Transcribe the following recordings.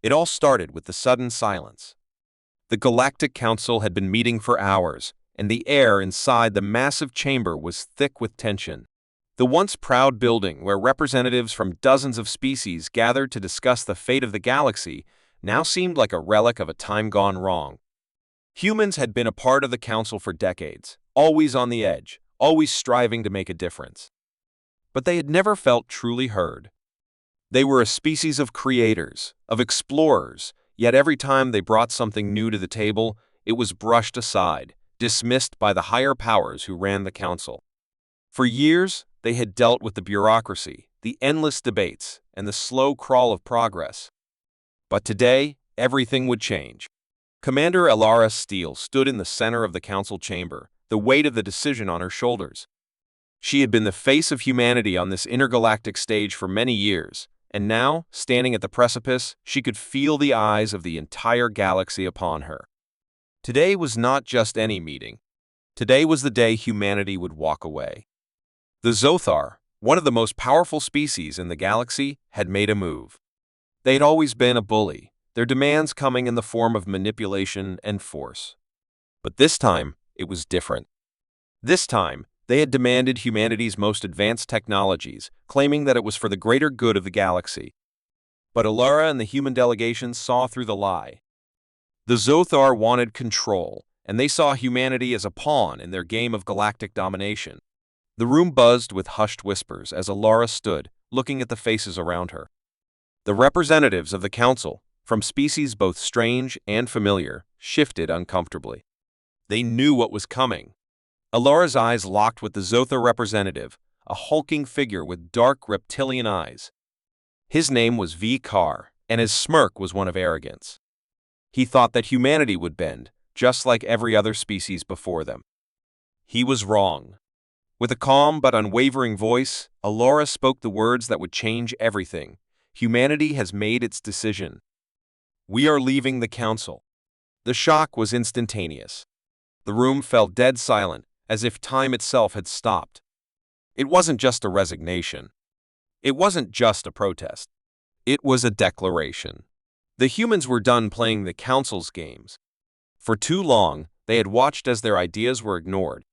It all started with the sudden silence. The Galactic Council had been meeting for hours, and the air inside the massive chamber was thick with tension. The once proud building, where representatives from dozens of species gathered to discuss the fate of the galaxy, now seemed like a relic of a time gone wrong. Humans had been a part of the Council for decades, always on the edge, always striving to make a difference. But they had never felt truly heard. They were a species of creators, of explorers, yet every time they brought something new to the table, it was brushed aside, dismissed by the higher powers who ran the Council. For years, they had dealt with the bureaucracy, the endless debates, and the slow crawl of progress. But today, everything would change. Commander Alara Steele stood in the center of the Council chamber, the weight of the decision on her shoulders. She had been the face of humanity on this intergalactic stage for many years, and now, standing at the precipice, she could feel the eyes of the entire galaxy upon her. Today was not just any meeting. Today was the day humanity would walk away. The Zothar, one of the most powerful species in the galaxy, had made a move. They had always been a bully, their demands coming in the form of manipulation and force. But this time, it was different. This time, they had demanded humanity's most advanced technologies, claiming that it was for the greater good of the galaxy. But Alara and the human delegations saw through the lie. The Zothar wanted control, and they saw humanity as a pawn in their game of galactic domination. The room buzzed with hushed whispers as Alara stood, looking at the faces around her. The representatives of the Council, from species both strange and familiar, shifted uncomfortably. They knew what was coming. Alara's eyes locked with the Zothar representative, a hulking figure with dark reptilian eyes. His name was V-Kar, and his smirk was one of arrogance. He thought that humanity would bend, just like every other species before them. He was wrong. With a calm but unwavering voice, Alara spoke the words that would change everything. Humanity has made its decision. We are leaving the Council. The shock was instantaneous. The room fell dead silent, as if time itself had stopped. It wasn't just a resignation. It wasn't just a protest. It was a declaration. The humans were done playing the Council's games. For too long, they had watched as their ideas were ignored.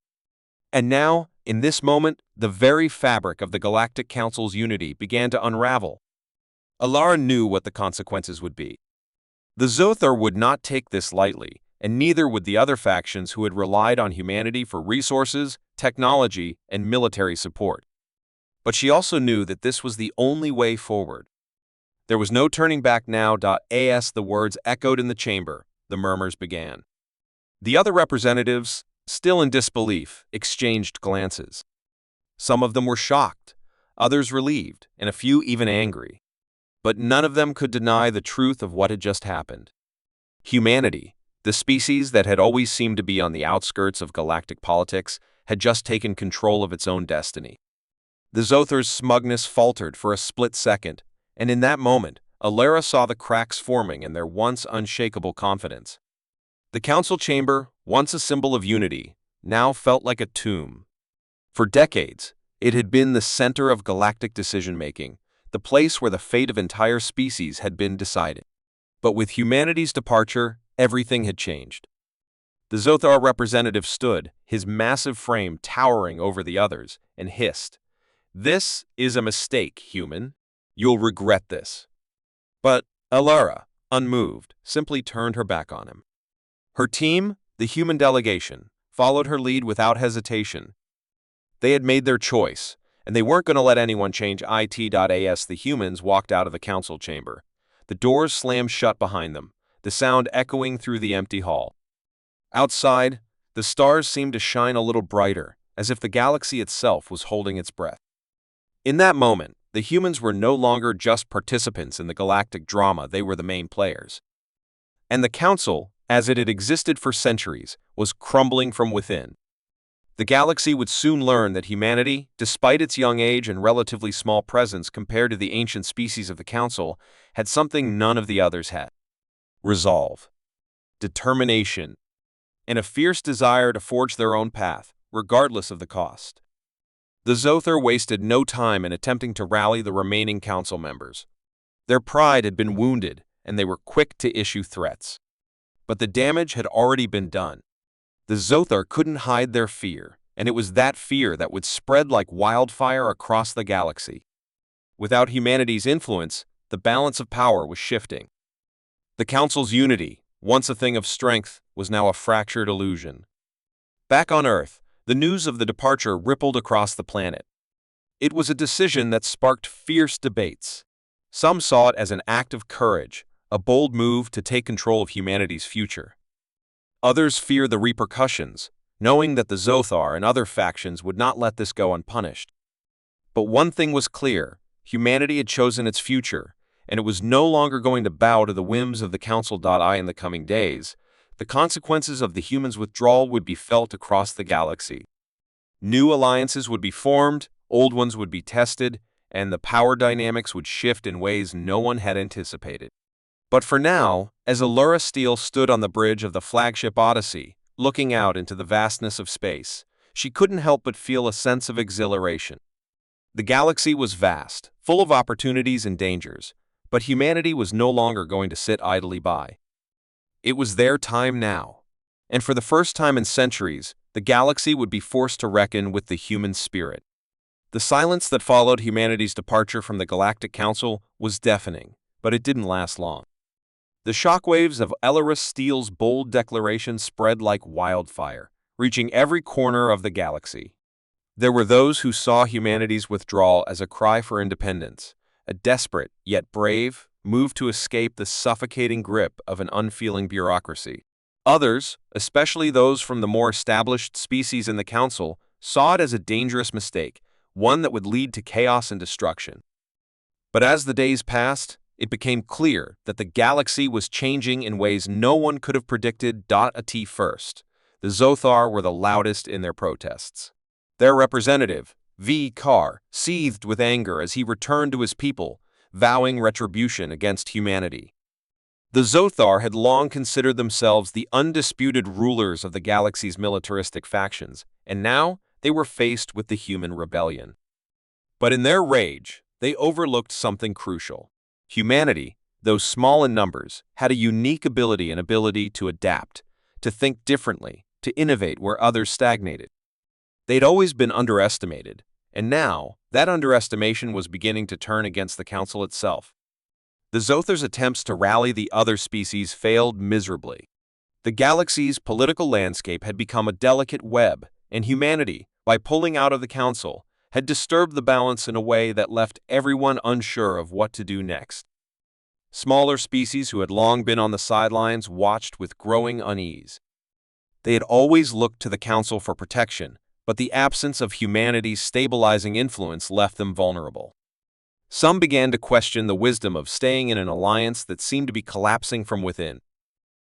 And now, in this moment, the very fabric of the Galactic Council's unity began to unravel. Alara knew what the consequences would be. The Zothar would not take this lightly, and neither would the other factions who had relied on humanity for resources, technology, and military support. But she also knew that this was the only way forward. There was no turning back now. As the words echoed in the chamber, the murmurs began. The other representatives, still in disbelief, exchanged glances. Some of them were shocked, others relieved, and a few even angry. But none of them could deny the truth of what had just happened. Humanity, the species that had always seemed to be on the outskirts of galactic politics, had just taken control of its own destiny. The Zothar's smugness faltered for a split second, and in that moment, Alara saw the cracks forming in their once unshakable confidence. The Council chamber, once a symbol of unity, now felt like a tomb. For decades, it had been the center of galactic decision-making, the place where the fate of entire species had been decided. But with humanity's departure, everything had changed. The Zothar representative stood, his massive frame towering over the others, and hissed, "This is a mistake, human. You'll regret this." But Alara, unmoved, simply turned her back on him. Her team, the human delegation, followed her lead without hesitation. They had made their choice, and they weren't going to let anyone change it. As the humans walked out of the Council chamber, the doors slammed shut behind them, the sound echoing through the empty hall. Outside, the stars seemed to shine a little brighter, as if the galaxy itself was holding its breath. In that moment, the humans were no longer just participants in the galactic drama, they were the main players. And the Council, as it had existed for centuries, was crumbling from within. The galaxy would soon learn that humanity, despite its young age and relatively small presence compared to the ancient species of the Council, had something none of the others had: resolve, determination, and a fierce desire to forge their own path, regardless of the cost. The Zothar wasted no time in attempting to rally the remaining Council members. Their pride had been wounded, and they were quick to issue threats. But the damage had already been done. The Zothar couldn't hide their fear, and it was that fear that would spread like wildfire across the galaxy. Without humanity's influence, the balance of power was shifting. The Council's unity, once a thing of strength, was now a fractured illusion. Back on Earth, the news of the departure rippled across the planet. It was a decision that sparked fierce debates. Some saw it as an act of courage, a bold move to take control of humanity's future. Others feared the repercussions, knowing that the Zothar and other factions would not let this go unpunished. But one thing was clear: humanity had chosen its future, and it was no longer going to bow to the whims of the Council. In the coming days, the consequences of the humans' withdrawal would be felt across the galaxy. New alliances would be formed, old ones would be tested, and the power dynamics would shift in ways no one had anticipated. But for now, as Allura Steele stood on the bridge of the flagship Odyssey, looking out into the vastness of space, she couldn't help but feel a sense of exhilaration. The galaxy was vast, full of opportunities and dangers, but humanity was no longer going to sit idly by. It was their time now, and for the first time in centuries, the galaxy would be forced to reckon with the human spirit. The silence that followed humanity's departure from the Galactic Council was deafening, but it didn't last long. The shockwaves of Allura Steele's bold declaration spread like wildfire, reaching every corner of the galaxy. There were those who saw humanity's withdrawal as a cry for independence, a desperate, yet brave, move to escape the suffocating grip of an unfeeling bureaucracy. Others, especially those from the more established species in the Council, saw it as a dangerous mistake, one that would lead to chaos and destruction. But as the days passed, it became clear that the galaxy was changing in ways no one could have predicted. At first, the Zothar were the loudest in their protests. Their representative, V. Carr, seethed with anger as he returned to his people, vowing retribution against humanity. The Zothar had long considered themselves the undisputed rulers of the galaxy's militaristic factions, and now they were faced with the human rebellion. But in their rage, they overlooked something crucial. Humanity, though small in numbers, had a unique ability to adapt, to think differently, to innovate where others stagnated. They'd always been underestimated, and now that underestimation was beginning to turn against the Council itself. The Zothar's attempts to rally the other species failed miserably. The galaxy's political landscape had become a delicate web, and humanity, by pulling out of the Council, had disturbed the balance in a way that left everyone unsure of what to do next. Smaller species who had long been on the sidelines watched with growing unease. They had always looked to the Council for protection, but the absence of humanity's stabilizing influence left them vulnerable. Some began to question the wisdom of staying in an alliance that seemed to be collapsing from within.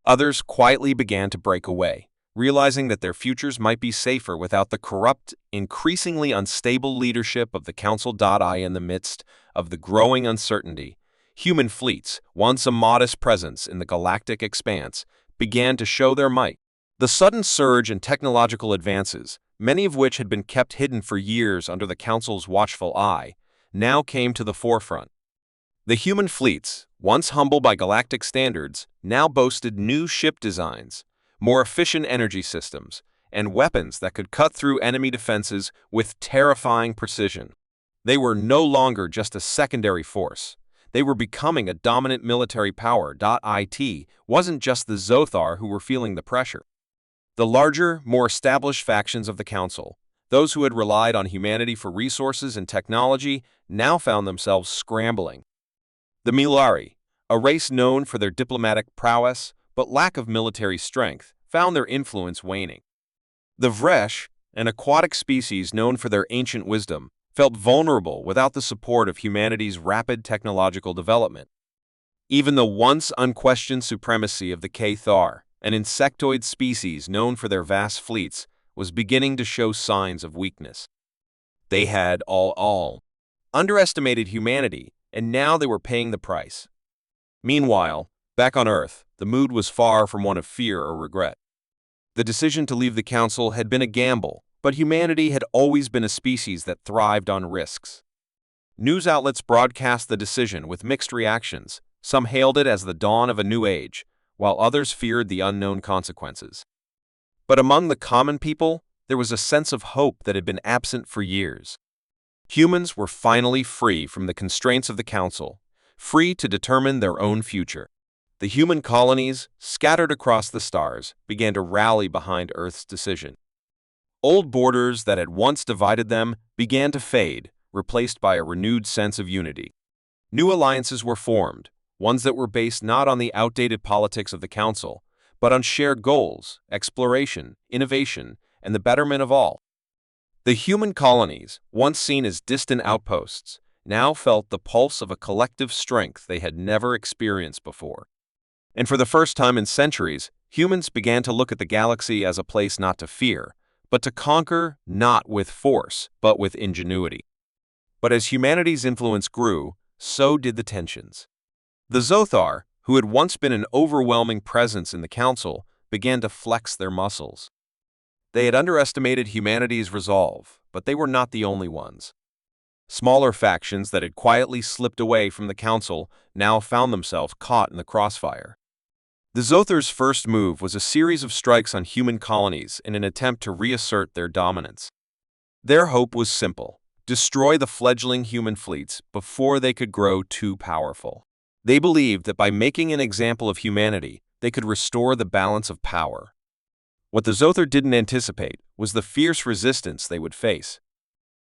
Others quietly began to break away, realizing that their futures might be safer without the corrupt, increasingly unstable leadership of the Council. In the midst of the growing uncertainty, human fleets, once a modest presence in the galactic expanse, began to show their might. The sudden surge in technological advances, many of which had been kept hidden for years under the Council's watchful eye, now came to the forefront. The human fleets, once humble by galactic standards, now boasted new ship designs, more efficient energy systems, and weapons that could cut through enemy defenses with terrifying precision. They were no longer just a secondary force. They were becoming a dominant military power. It wasn't just the Zothar who were feeling the pressure. The larger, more established factions of the Council, those who had relied on humanity for resources and technology, now found themselves scrambling. The Milari, a race known for their diplomatic prowess but lack of military strength, found their influence waning. The Vresh, an aquatic species known for their ancient wisdom, felt vulnerable without the support of humanity's rapid technological development. Even the once unquestioned supremacy of the Cathar, an insectoid species known for their vast fleets, was beginning to show signs of weakness. They had all underestimated humanity, and now they were paying the price. Meanwhile, back on Earth, the mood was far from one of fear or regret. The decision to leave the Council had been a gamble, but humanity had always been a species that thrived on risks. News outlets broadcast the decision with mixed reactions. Some hailed it as the dawn of a new age, while others feared the unknown consequences. But among the common people, there was a sense of hope that had been absent for years. Humans were finally free from the constraints of the Council, free to determine their own future. The human colonies, scattered across the stars, began to rally behind Earth's decision. Old borders that had once divided them began to fade, replaced by a renewed sense of unity. New alliances were formed, ones that were based not on the outdated politics of the Council, but on shared goals, exploration, innovation, and the betterment of all. The human colonies, once seen as distant outposts, now felt the pulse of a collective strength they had never experienced before. And for the first time in centuries, humans began to look at the galaxy as a place not to fear, but to conquer, not with force, but with ingenuity. But as humanity's influence grew, so did the tensions. The Zothar, who had once been an overwhelming presence in the Council, began to flex their muscles. They had underestimated humanity's resolve, but they were not the only ones. Smaller factions that had quietly slipped away from the Council now found themselves caught in the crossfire. The Zothar's first move was a series of strikes on human colonies in an attempt to reassert their dominance. Their hope was simple: destroy the fledgling human fleets before they could grow too powerful. They believed that by making an example of humanity, they could restore the balance of power. What the Zothar didn't anticipate was the fierce resistance they would face.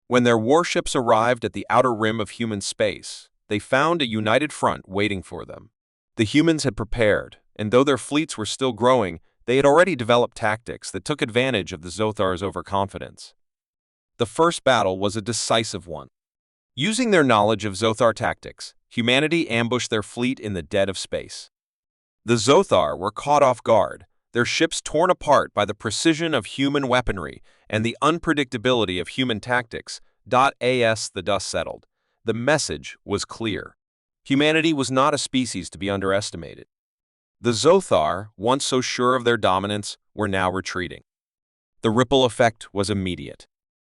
When their warships arrived at the outer rim of human space, they found a united front waiting for them. The humans had prepared, and though their fleets were still growing, they had already developed tactics that took advantage of the Zothar's overconfidence. The first battle was a decisive one. Using their knowledge of Zothar tactics, humanity ambushed their fleet in the dead of space. The Zothar were caught off guard, their ships torn apart by the precision of human weaponry and the unpredictability of human tactics. As the dust settled, the message was clear. Humanity was not a species to be underestimated. The Zothar, once so sure of their dominance, were now retreating. The ripple effect was immediate.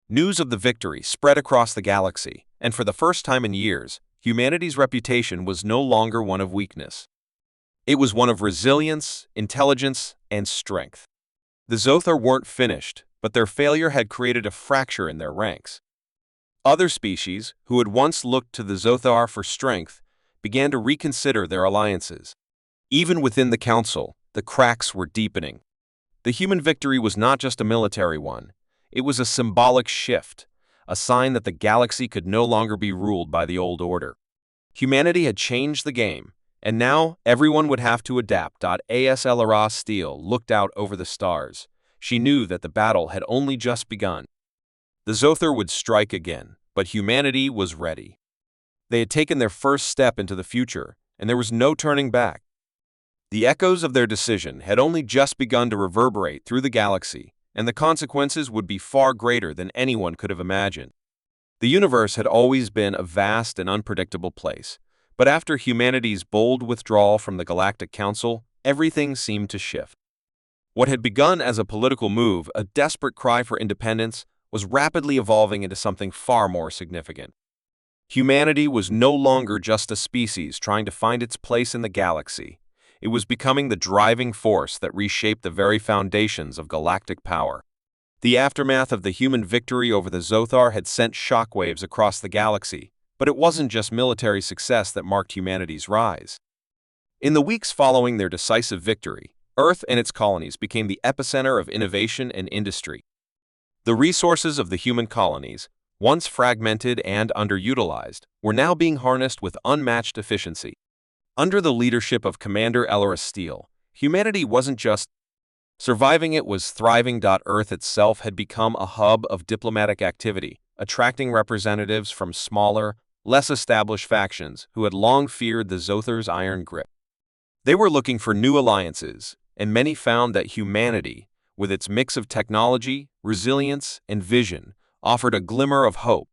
News of the victory spread across the galaxy, and for the first time in years, humanity's reputation was no longer one of weakness. It was one of resilience, intelligence, and strength. The Zothar weren't finished, but their failure had created a fracture in their ranks. Other species, who had once looked to the Zothar for strength, began to reconsider their alliances. Even within the Council, the cracks were deepening. The human victory was not just a military one. It was a symbolic shift, a sign that the galaxy could no longer be ruled by the old order. Humanity had changed the game, and now everyone would have to adapt. As Lara Steele looked out over the stars, she knew that the battle had only just begun. The Zothar would strike again, but humanity was ready. They had taken their first step into the future, and there was no turning back. The echoes of their decision had only just begun to reverberate through the galaxy, and the consequences would be far greater than anyone could have imagined. The universe had always been a vast and unpredictable place, but after humanity's bold withdrawal from the Galactic Council, everything seemed to shift. What had begun as a political move, a desperate cry for independence, was rapidly evolving into something far more significant. Humanity was no longer just a species trying to find its place in the galaxy. It was becoming the driving force that reshaped the very foundations of galactic power. The aftermath of the human victory over the Zothar had sent shockwaves across the galaxy, but it wasn't just military success that marked humanity's rise. In the weeks following their decisive victory, Earth and its colonies became the epicenter of innovation and industry. The resources of the human colonies, once fragmented and underutilized, were now being harnessed with unmatched efficiency. Under the leadership of Commander Lara Steele, humanity wasn't just surviving, it was thriving. Earth itself had become a hub of diplomatic activity, attracting representatives from smaller, less established factions who had long feared the Zothar's iron grip. They were looking for new alliances, and many found that humanity, with its mix of technology, resilience, and vision, offered a glimmer of hope.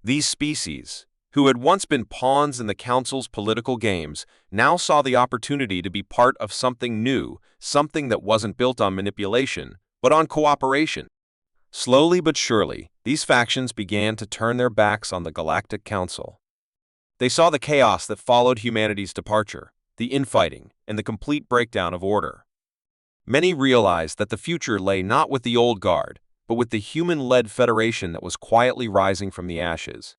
These species, who had once been pawns in the Council's political games, now saw the opportunity to be part of something new, something that wasn't built on manipulation, but on cooperation. Slowly but surely, these factions began to turn their backs on the Galactic Council. They saw the chaos that followed humanity's departure, the infighting, and the complete breakdown of order. Many realized that the future lay not with the old guard, but with the human-led federation that was quietly rising from the ashes.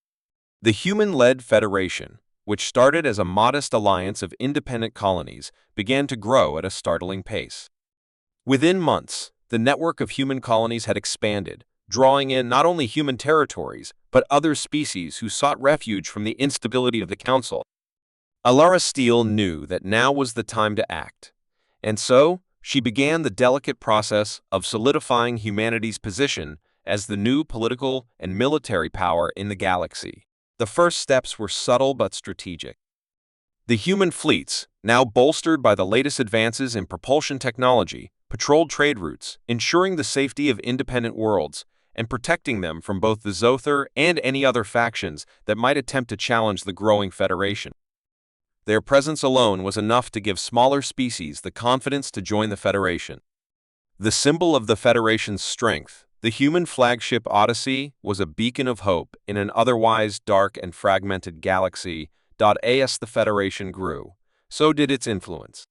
The human-led federation, which started as a modest alliance of independent colonies, began to grow at a startling pace. Within months, the network of human colonies had expanded, drawing in not only human territories, but other species who sought refuge from the instability of the Council. Alara Steele knew that now was the time to act, and so she began the delicate process of solidifying humanity's position as the new political and military power in the galaxy. The first steps were subtle but strategic. The human fleets, now bolstered by the latest advances in propulsion technology, patrolled trade routes, ensuring the safety of independent worlds and protecting them from both the Zothar and any other factions that might attempt to challenge the growing Federation. Their presence alone was enough to give smaller species the confidence to join the Federation. The symbol of the Federation's strength, the human flagship Odyssey, was a beacon of hope in an otherwise dark and fragmented galaxy. As the Federation grew, so did its influence.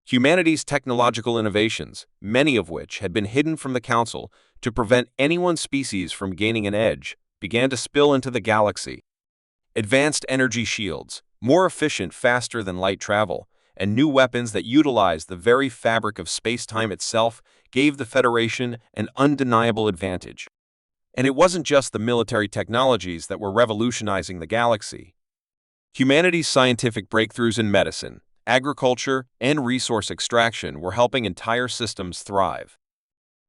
Humanity's technological innovations, many of which had been hidden from the Council to prevent any one species from gaining an edge, began to spill into the galaxy. Advanced energy shields, more efficient faster than light travel, and new weapons that utilized the very fabric of space-time itself gave the Federation an undeniable advantage. And it wasn't just the military technologies that were revolutionizing the galaxy. Humanity's scientific breakthroughs in medicine, agriculture, and resource extraction were helping entire systems thrive.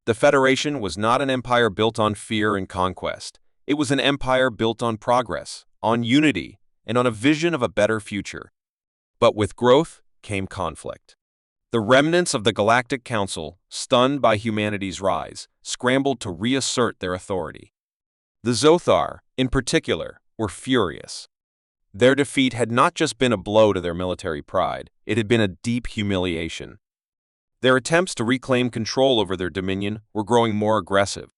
The Federation was not an empire built on fear and conquest. It was an empire built on progress, on unity, and on a vision of a better future. But with growth came conflict. The remnants of the Galactic Council, stunned by humanity's rise, scrambled to reassert their authority. The Zothar, in particular, were furious. Their defeat had not just been a blow to their military pride, it had been a deep humiliation. Their attempts to reclaim control over their dominion were growing more aggressive.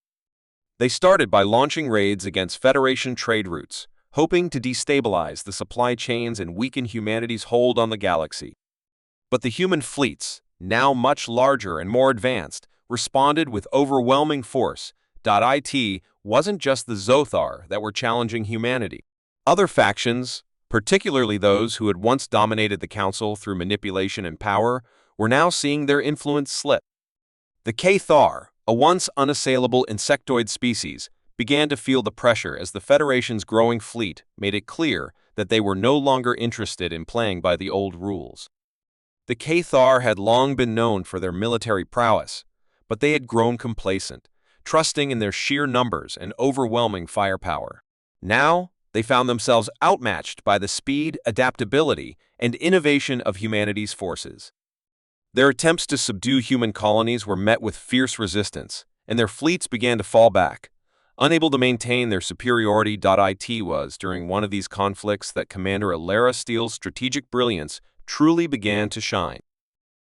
They started by launching raids against Federation trade routes, hoping to destabilize the supply chains and weaken humanity's hold on the galaxy. But the human fleets, now much larger and more advanced, responded with overwhelming force. It wasn't just the Zothar that were challenging humanity. Other factions, particularly those who had once dominated the Council through manipulation and power, were now seeing their influence slip. The Cathar, a once unassailable insectoid species, began to feel the pressure as the Federation's growing fleet made it clear that they were no longer interested in playing by the old rules. The Cathar had long been known for their military prowess, but they had grown complacent, trusting in their sheer numbers and overwhelming firepower. Now, they found themselves outmatched by the speed, adaptability, and innovation of humanity's forces. Their attempts to subdue human colonies were met with fierce resistance, and their fleets began to fall back, unable to maintain their superiority. It was during one of these conflicts that Commander Alara Steele's strategic brilliance truly began to shine.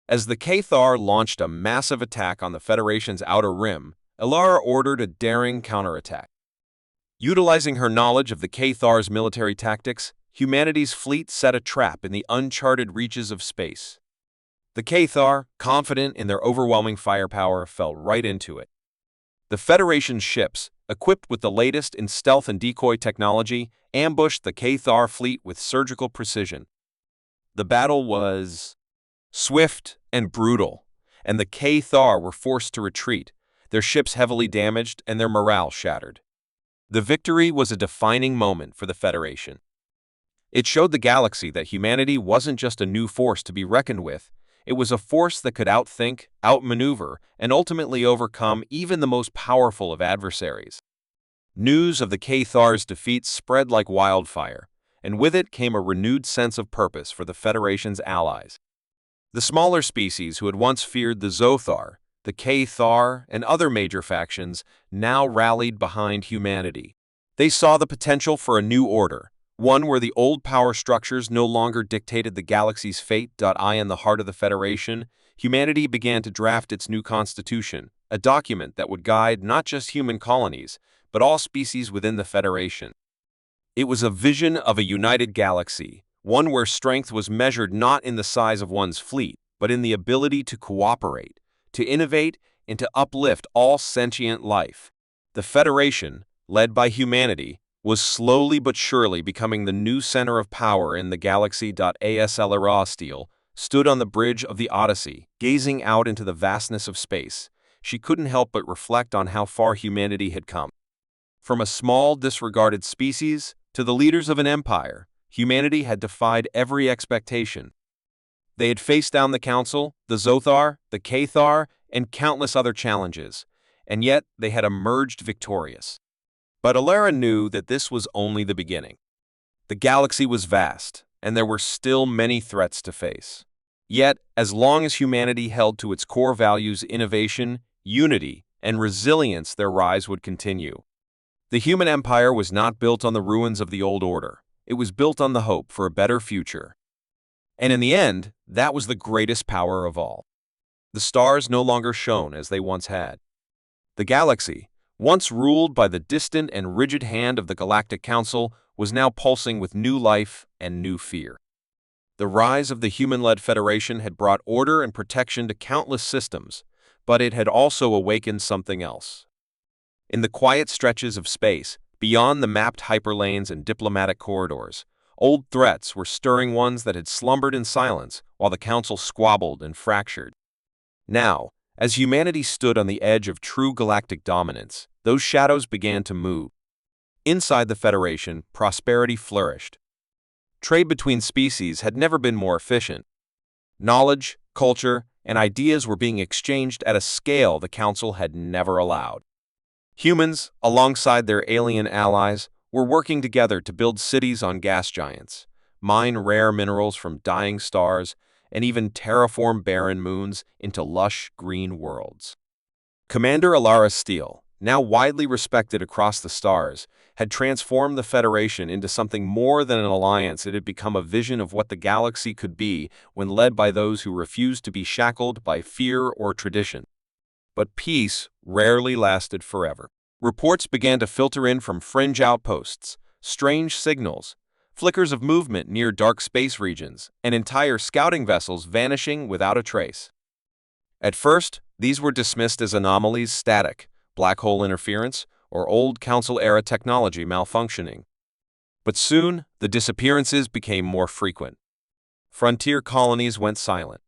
As the Cathar launched a massive attack on the Federation's outer rim, Alara ordered a daring counterattack. Utilizing her knowledge of the Cathar's military tactics, humanity's fleet set a trap in the uncharted reaches of space. The Cathar, confident in their overwhelming firepower, fell right into it. The Federation's ships, equipped with the latest in stealth and decoy technology, ambushed the Cathar fleet with surgical precision. The battle was swift and brutal, and the Cathar were forced to retreat, their ships heavily damaged and their morale shattered. The victory was a defining moment for the Federation. It showed the galaxy that humanity wasn't just a new force to be reckoned with, it was a force that could outthink, outmaneuver, and ultimately overcome even the most powerful of adversaries. News of the Cathar's defeat spread like wildfire, and with it came a renewed sense of purpose for the Federation's allies. The smaller species who had once feared the Zothar, the Cathar, and other major factions now rallied behind humanity. They saw the potential for a new order, one where the old power structures no longer dictated the galaxy's fate. In the heart of the Federation, humanity began to draft its new constitution, a document that would guide not just human colonies, but all species within the Federation. It was a vision of a united galaxy, one where strength was measured not in the size of one's fleet, but in the ability to cooperate, to innovate, and to uplift all sentient life. The Federation, led by humanity, was slowly but surely becoming the new center of power in the galaxy. Steel stood on the bridge of the Odyssey, gazing out into the vastness of space. She couldn't help but reflect on how far humanity had come. From a small, disregarded species to the leaders of an empire, humanity had defied every expectation. They had faced down the Council, the Zothar, the Cathar, and countless other challenges, and yet they had emerged victorious. But Alara knew that this was only the beginning. The galaxy was vast, and there were still many threats to face. Yet, as long as humanity held to its core values, innovation, unity, and resilience, their rise would continue. The human empire was not built on the ruins of the old order. It was built on the hope for a better future. And in the end, that was the greatest power of all. The stars no longer shone as they once had. The galaxy, once ruled by the distant and rigid hand of the Galactic Council, was now pulsing with new life and new fear. The rise of the human-led Federation had brought order and protection to countless systems, but it had also awakened something else. In the quiet stretches of space, beyond the mapped hyperlanes and diplomatic corridors, old threats were stirring ones that had slumbered in silence while the Council squabbled and fractured. Now, as humanity stood on the edge of true galactic dominance, those shadows began to move. Inside the Federation, prosperity flourished. Trade between species had never been more efficient. Knowledge, culture, and ideas were being exchanged at a scale the Council had never allowed. Humans, alongside their alien allies, were working together to build cities on gas giants, mine rare minerals from dying stars, and even terraform barren moons into lush green worlds. Commander Alara Steele, now widely respected across the stars, had transformed the Federation into something more than an alliance. It had become a vision of what the galaxy could be when led by those who refused to be shackled by fear or tradition. But peace rarely lasted forever. Reports began to filter in from fringe outposts, strange signals, flickers of movement near dark space regions, and entire scouting vessels vanishing without a trace. At first, these were dismissed as anomalies, static, black hole interference, or old Council-era technology malfunctioning. But soon, the disappearances became more frequent. Frontier colonies went silent.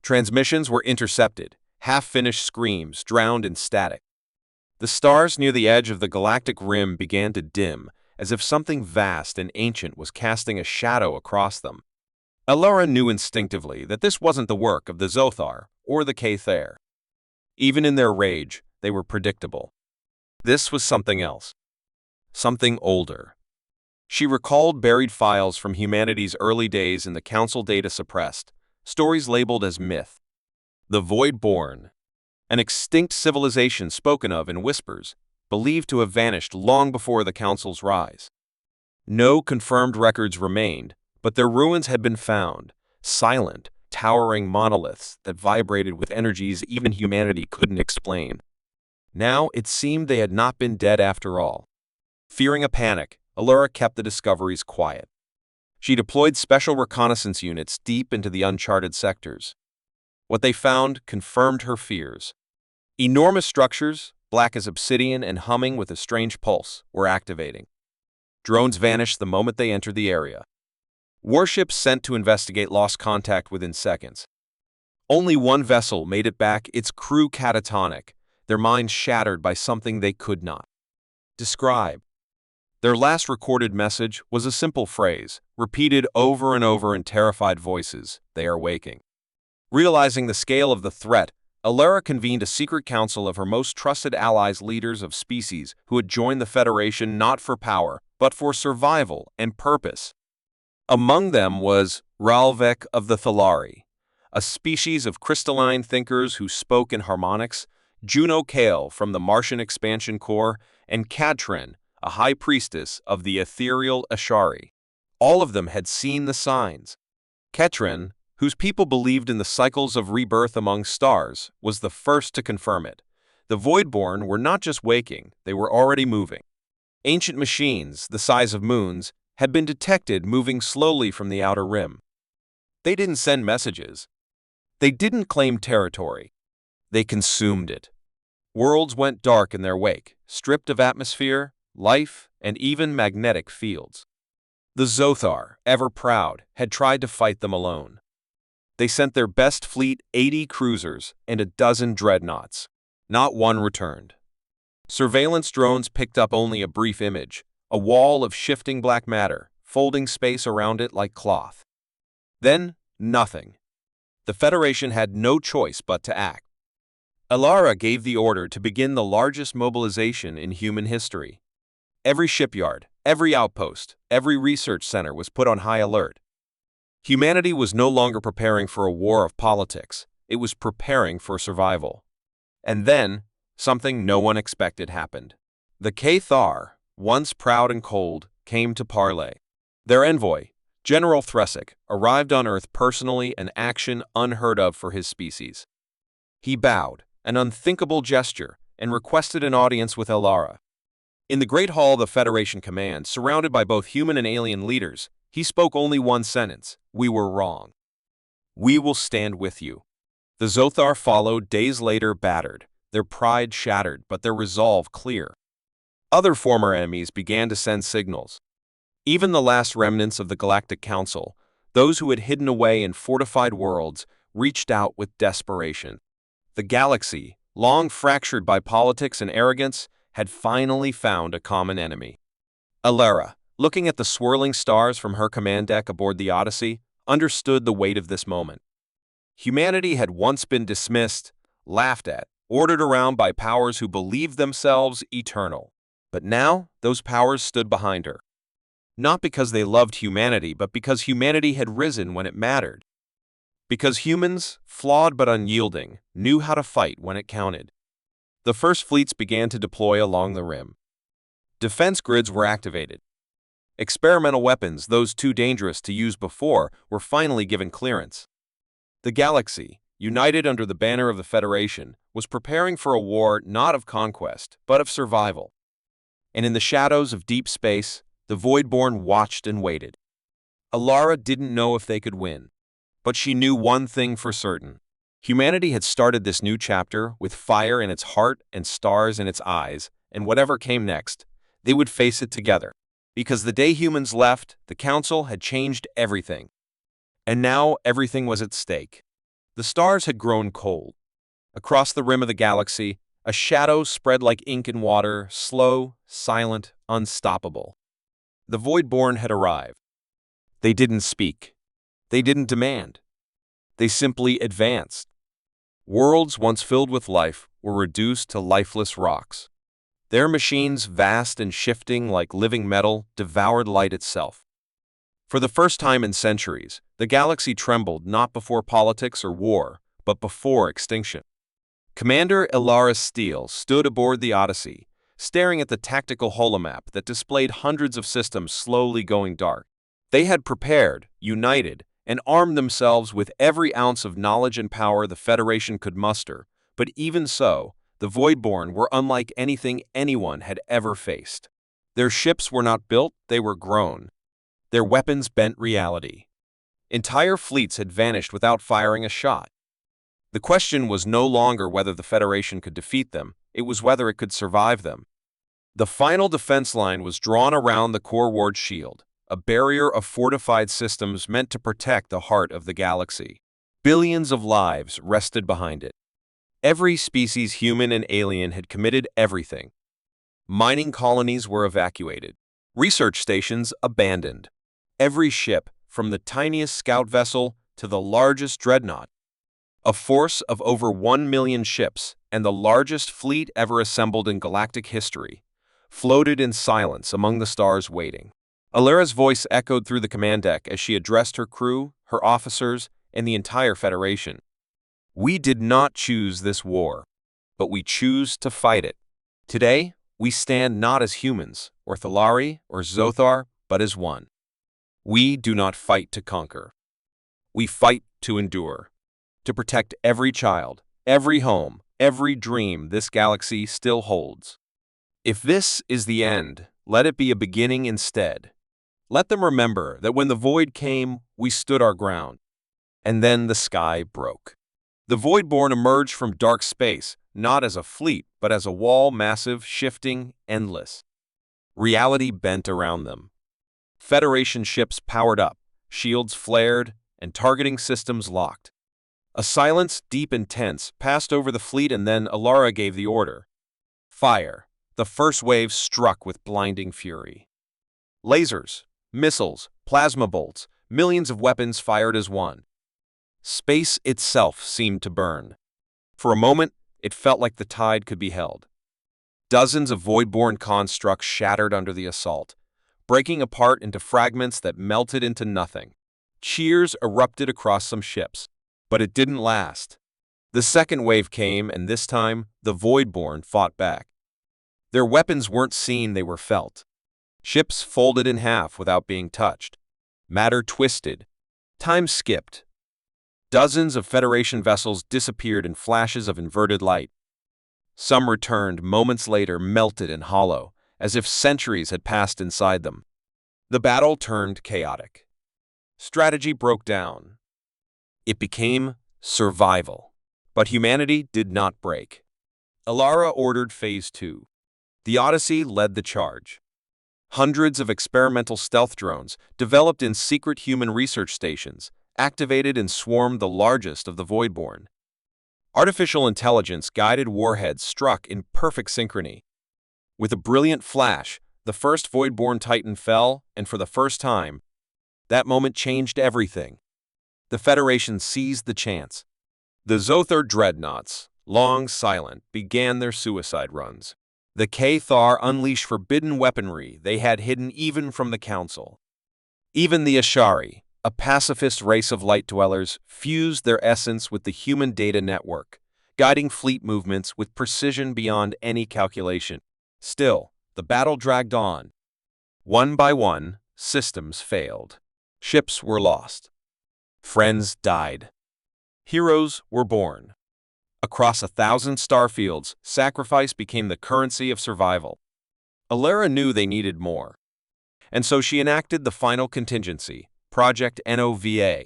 Transmissions were intercepted, half-finished screams drowned in static. The stars near the edge of the galactic rim began to dim, as if something vast and ancient was casting a shadow across them. Alara knew instinctively that this wasn't the work of the Zothar or the Cathar. Even in their rage, they were predictable. This was something else. Something older. She recalled buried files from humanity's early days in the Council data suppressed, stories labeled as myth. The Void-born, an extinct civilization spoken of in whispers, believed to have vanished long before the Council's rise. No confirmed records remained, but their ruins had been found, silent, towering monoliths that vibrated with energies even humanity couldn't explain. Now it seemed they had not been dead after all. Fearing a panic, Alara kept the discoveries quiet. She deployed special reconnaissance units deep into the uncharted sectors. What they found confirmed her fears. Enormous structures, black as obsidian and humming with a strange pulse, were activating. Drones vanished the moment they entered the area. Warships sent to investigate lost contact within seconds. Only one vessel made it back, its crew catatonic, their minds shattered by something they could not describe. Their last recorded message was a simple phrase, repeated over and over in terrified voices: "They are waking." Realizing the scale of the threat, Alara convened a secret council of her most trusted allies, leaders of species who had joined the Federation not for power, but for survival and purpose. Among them was Ralvek of the Thalari, a species of crystalline thinkers who spoke in harmonics, Juno Kale from the Martian Expansion Corps, and Katrin, a high priestess of the ethereal Ashari. All of them had seen the signs. Katrin, whose people believed in the cycles of rebirth among stars, was the first to confirm it. The Voidborn were not just waking, they were already moving. Ancient machines, the size of moons, had been detected moving slowly from the outer rim. They didn't send messages. They didn't claim territory. They consumed it. Worlds went dark in their wake, stripped of atmosphere, life, and even magnetic fields. The Zothar, ever proud, had tried to fight them alone. They sent their best fleet, 80 cruisers and a dozen dreadnoughts. Not one returned. Surveillance drones picked up only a brief image, a wall of shifting black matter, folding space around it like cloth. Then, nothing. The Federation had no choice but to act. Alara gave the order to begin the largest mobilization in human history. Every shipyard, every outpost, every research center was put on high alert. Humanity was no longer preparing for a war of politics, it was preparing for survival. And then, something no one expected happened. The Cathar, once proud and cold, came to parley. Their envoy, General Thresic, arrived on Earth personally, an action unheard of for his species. He bowed, an unthinkable gesture, and requested an audience with Alara. In the Great Hall of the Federation Command, surrounded by both human and alien leaders, he spoke only one sentence: "We were wrong. We will stand with you." The Zothar followed days later, battered, their pride shattered but their resolve clear. Other former enemies began to send signals. Even the last remnants of the Galactic Council, those who had hidden away in fortified worlds, reached out with desperation. The galaxy, long fractured by politics and arrogance, had finally found a common enemy. Alara, looking at the swirling stars from her command deck aboard the Odyssey, understood the weight of this moment. Humanity had once been dismissed, laughed at, ordered around by powers who believed themselves eternal. But now, those powers stood behind her. Not because they loved humanity, but because humanity had risen when it mattered. Because humans, flawed but unyielding, knew how to fight when it counted. The first fleets began to deploy along the rim. Defense grids were activated. Experimental weapons, those too dangerous to use before, were finally given clearance. The galaxy, united under the banner of the Federation, was preparing for a war not of conquest, but of survival. And in the shadows of deep space, the Voidborn watched and waited. Alara didn't know if they could win, but she knew one thing for certain. Humanity had started this new chapter with fire in its heart and stars in its eyes, and whatever came next, they would face it together. Because the day humans left, the Council had changed everything. And now everything was at stake. The stars had grown cold. Across the rim of the galaxy, a shadow spread like ink in water, slow, silent, unstoppable. The Voidborn had arrived. They didn't speak. They didn't demand. They simply advanced. Worlds once filled with life were reduced to lifeless rocks. Their machines, vast and shifting like living metal, devoured light itself. For the first time in centuries, the galaxy trembled not before politics or war, but before extinction. Commander Alara Steele stood aboard the Odyssey, staring at the tactical holomap that displayed hundreds of systems slowly going dark. They had prepared, united, and armed themselves with every ounce of knowledge and power the Federation could muster, but even so, the Voidborn were unlike anything anyone had ever faced. Their ships were not built, they were grown. Their weapons bent reality. Entire fleets had vanished without firing a shot. The question was no longer whether the Federation could defeat them, it was whether it could survive them. The final defense line was drawn around the core ward shield, a barrier of fortified systems meant to protect the heart of the galaxy. Billions of lives rested behind it. Every species, human and alien, had committed everything. Mining colonies were evacuated. Research stations abandoned. Every ship, from the tiniest scout vessel to the largest dreadnought. A force of over 1 million ships, and the largest fleet ever assembled in galactic history, floated in silence among the stars waiting. Alara's voice echoed through the command deck as she addressed her crew, her officers, and the entire Federation. We did not choose this war, but we choose to fight it. Today, we stand not as humans, or Thalari, or Zothar, but as one. We do not fight to conquer. We fight to endure, to protect every child, every home, every dream this galaxy still holds. If this is the end, Let it be a beginning instead. Let them remember that when the void came, we stood our ground. And then the sky broke. The Voidborn emerged from dark space, not as a fleet, but as a wall, massive, shifting, endless. Reality bent around them. Federation ships powered up, shields flared, and targeting systems locked. A silence, deep and tense, passed over the fleet, and then Alara gave the order. Fire. The first wave struck with blinding fury. Lasers, missiles, plasma bolts, millions of weapons fired as one. Space itself seemed to burn. For a moment, it felt like the tide could be held. Dozens of voidborn constructs shattered under the assault, breaking apart into fragments that melted into nothing. Cheers erupted across some ships, but it didn't last. The second wave came, and this time, the voidborn fought back. Their weapons weren't seen, they were felt. Ships folded in half without being touched. Matter twisted. Time skipped. Dozens of Federation vessels disappeared in flashes of inverted light. Some returned moments later, melted and hollow, as if centuries had passed inside them. The battle turned chaotic. Strategy broke down. It became survival. But humanity did not break. Alara ordered Phase 2. The Odyssey led the charge. Hundreds of experimental stealth drones, developed in secret human research stations, activated and swarmed the largest of the Voidborn. Artificial intelligence-guided warheads struck in perfect synchrony. With a brilliant flash, the first Voidborn Titan fell, and for the first time, that moment changed everything. The Federation seized the chance. The Zothar dreadnoughts, long silent, began their suicide runs. The Cathar unleashed forbidden weaponry they had hidden even from the Council. Even the Ashari, a pacifist race of light dwellers, fused their essence with the human data network, guiding fleet movements with precision beyond any calculation. Still, the battle dragged on. One by one, systems failed. Ships were lost. Friends died. Heroes were born. Across 1,000 starfields, sacrifice became the currency of survival. Alara knew they needed more. And so she enacted the final contingency, Project NOVA.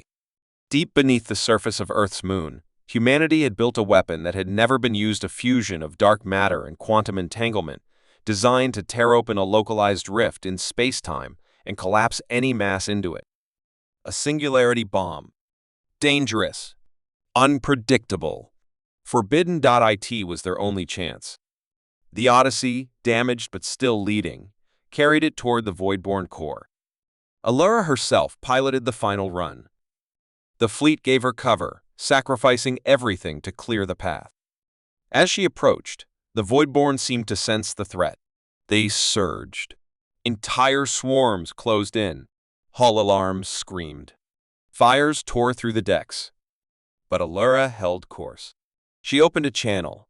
Deep beneath the surface of Earth's moon, humanity had built a weapon that had never been used, a fusion of dark matter and quantum entanglement, designed to tear open a localized rift in space-time and collapse any mass into it. A singularity bomb. Dangerous. Unpredictable. Forbidden.it was their only chance. The Odyssey, damaged but still leading, carried it toward the Voidborn core. Alara herself piloted the final run. The fleet gave her cover, sacrificing everything to clear the path. As she approached, the Voidborn seemed to sense the threat. They surged. Entire swarms closed in. Hull alarms screamed. Fires tore through the decks. But Alara held course. She opened a channel.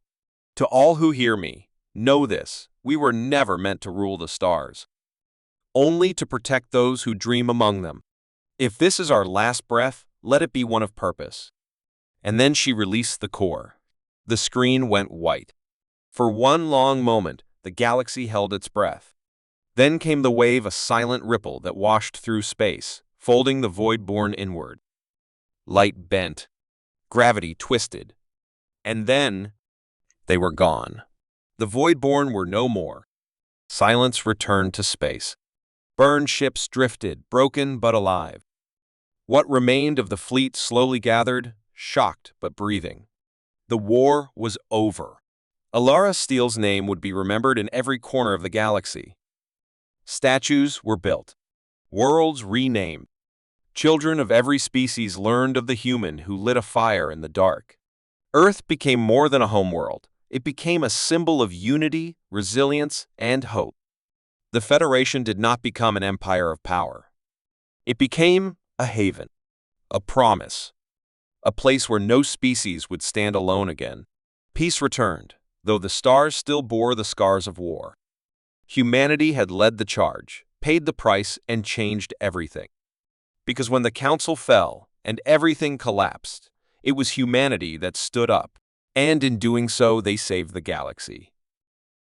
To all who hear me, know this: we were never meant to rule the stars. Only to protect those who dream among them. If this is our last breath, let it be one of purpose. And then she released the core. The screen went white. For one long moment, the galaxy held its breath. Then came the wave, a silent ripple that washed through space, folding the Voidborn inward. Light bent. Gravity twisted. And then, they were gone. The Voidborn were no more. Silence returned to space. Burned ships drifted, broken but alive. What remained of the fleet slowly gathered, shocked but breathing. The war was over. Alara Steele's name would be remembered in every corner of the galaxy. Statues were built. Worlds renamed. Children of every species learned of the human who lit a fire in the dark. Earth became more than a homeworld. It became a symbol of unity, resilience, and hope. The Federation did not become an empire of power. It became a haven, a promise, a place where no species would stand alone again. Peace returned, though the stars still bore the scars of war. Humanity had led the charge, paid the price, and changed everything. Because when the Council fell and everything collapsed, it was humanity that stood up, and in doing so they saved the galaxy.